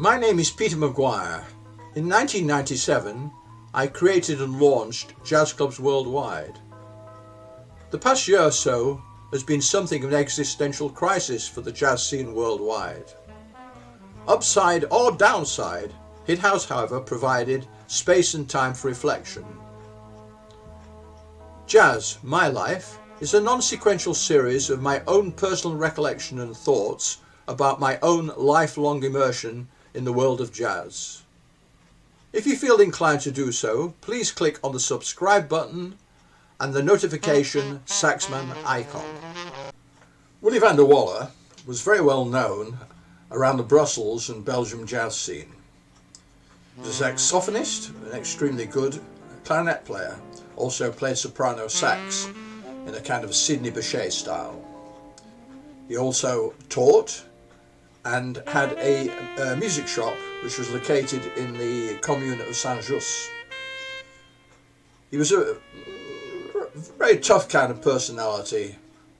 My name is Peter Maguire. In 1997, I created and launched jazz clubs worldwide. The past year or so has been something of an existential crisis for the jazz scene worldwide. Upside or downside, it has, however, provided space and time for reflection. Jazz, My Life, is a non-sequential series of my own personal recollection and thoughts about my own lifelong immersion in the world of jazz. If you feel inclined to do so, please click on the subscribe button and the notification saxman icon. Willy Vande Walle was very well known around the Brussels and Belgian jazz scene. He was a saxophonist, an extremely good clarinet player, also played soprano sax in a kind of Sidney Bechet style. He also taught and had a music shop which was located in the commune of Saint-Just. He was a very tough kind of personality,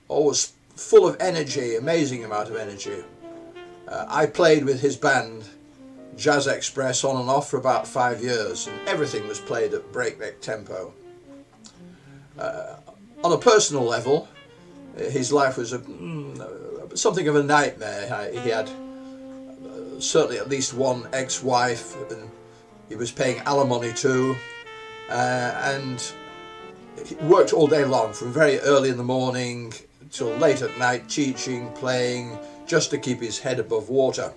always full of energy, amazing amount of energy. I played with his band Jazz Express on and off for about 5 years, and everything was played at breakneck tempo. On a personal level, his life was something of a nightmare. He had certainly at least one ex-wife, and he was paying alimony to, and he worked all day long from very early in the morning till late at night, teaching, playing, just to keep his head above water.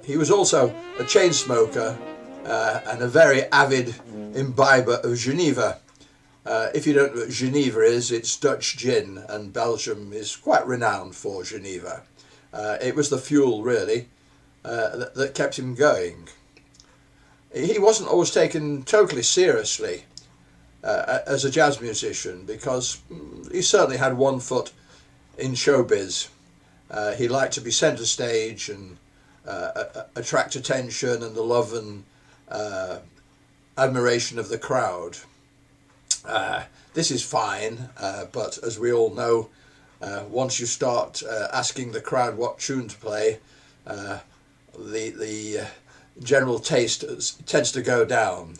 He was also a chain smoker and a very avid imbiber of Geneva. If you don't know what Geneva is, it's Dutch gin, and Belgium is quite renowned for Geneva. It was the fuel, really, that kept him going. He wasn't always taken totally seriously as a jazz musician, because he certainly had one foot in showbiz. He liked to be centre stage and attract attention and the love and admiration of the crowd. This is fine, but as we all know, once you start asking the crowd what tune to play, the general taste tends to go down.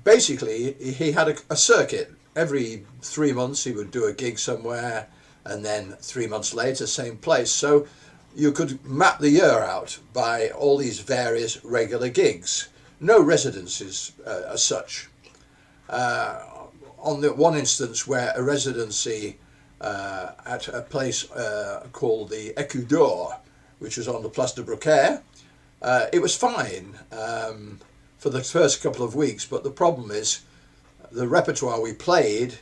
Basically, he had a circuit. Every 3 months he would do a gig somewhere, and then 3 months later, same place. So you could map the year out by all these various regular gigs. No residencies as such. On the one instance where a residency at a place called the Écu d'Or, which was on the Place de Brocaire, it was fine for the first couple of weeks, but the problem is the repertoire we played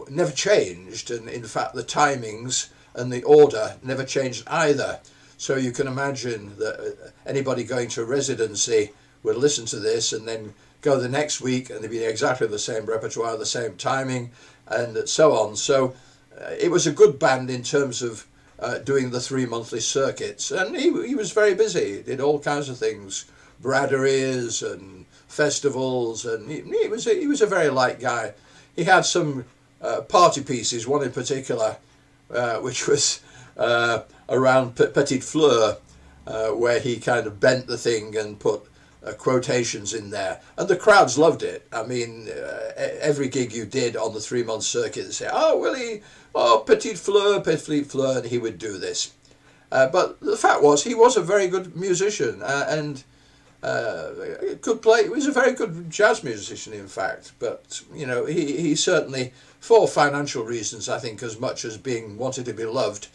never changed, and in fact the timings and the order never changed either. So you can imagine that anybody going to a residency would listen to this and then go the next week and there'd be exactly the same repertoire, the same timing, and so on. So it was a good band in terms of doing the 3 monthly circuits, and he was very busy. He did all kinds of things, braderies and festivals, and he was a very light guy. He had some party pieces, one in particular, which was around Petite Fleur, where he kind of bent the thing and put quotations in there, and the crowds loved it. I mean, every gig you did on the 3 month circuit, they say, "Oh, Willie, oh, Petite Fleur," and he would do this. But the fact was, he was a very good musician and could play. He was a very good jazz musician, in fact. But you know, he certainly, for financial reasons, I think, as much as being wanted to be loved,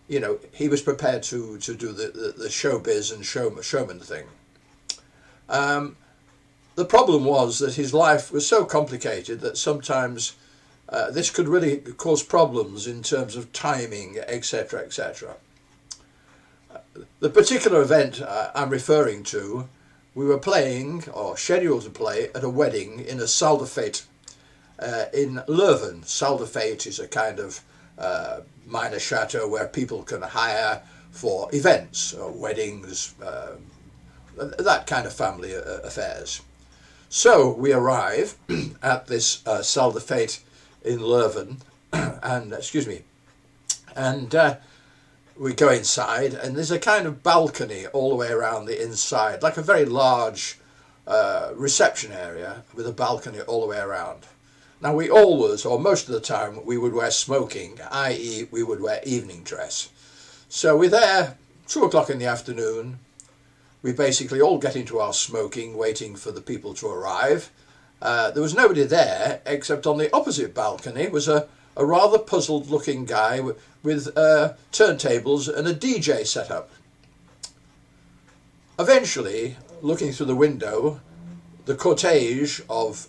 you know, he was prepared to do the showbiz and showman thing. The problem was that his life was so complicated that sometimes this could really cause problems in terms of timing, etc., etc. The particular event I'm referring to, we were playing, or scheduled to play, at a wedding in a salle de fête in Leuven. Salle de fête is a kind of minor chateau where people can hire for events, weddings, that kind of family affairs. So we arrive at this salle de fête in Leuven, and we go inside, and there's a kind of balcony all the way around the inside, like a very large reception area with a balcony all the way around. Now we always, or most of the time, we would wear smoking, i.e. we would wear evening dress. So we're there, 2 o'clock in the afternoon. We basically all get into our smoking, waiting for the people to arrive. There was nobody there, except on the opposite balcony was a rather puzzled looking guy with turntables and a DJ set up. Eventually, looking through the window, the cortege of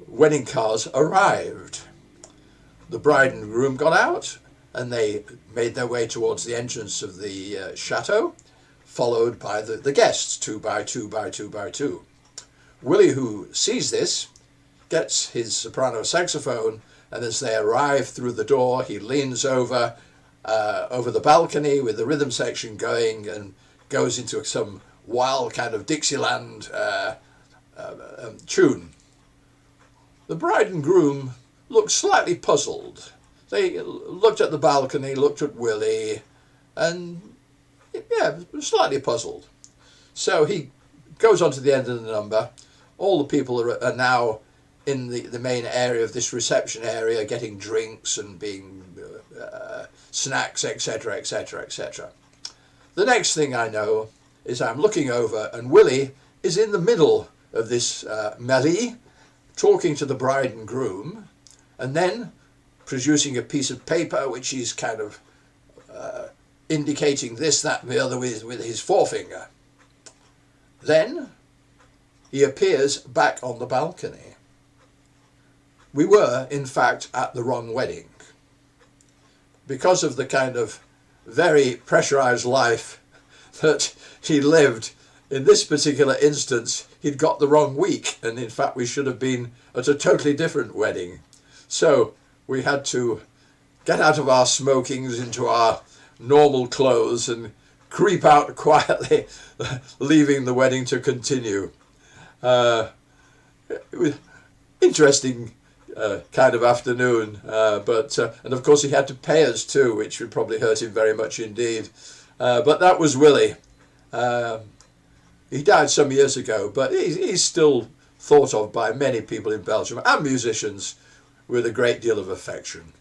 wedding cars arrived. The bride and groom got out, and they made their way towards the entrance of the chateau, followed by the guests, 2 by 2 by 2 by 2. Willy, who sees this, gets his soprano saxophone, and as they arrive through the door, he leans over the balcony with the rhythm section going and goes into some wild kind of Dixieland tune. The bride and groom looked slightly puzzled. They looked at the balcony, looked at Willy, and yeah, slightly puzzled. So he goes on to the end of the number. All the people are now in the main area of this reception area, getting drinks and being snacks, etc., etc., etc. The next thing I know is I'm looking over, and Willy is in the middle of this mêlée, talking to the bride and groom, and then producing a piece of paper which he's kind of indicating this, that, and the other with his forefinger. Then he appears back on the balcony. We were, in fact, at the wrong wedding. Because of the kind of very pressurized life that he lived, in this particular instance, he'd got the wrong week, and in fact we should have been at a totally different wedding. So we had to get out of our smokings into our normal clothes and creep out quietly, leaving the wedding to continue. It was interesting kind of afternoon, and of course he had to pay us too, which would probably hurt him very much indeed. But that was Willy. He died some years ago, but he's still thought of by many people in Belgium and musicians with a great deal of affection.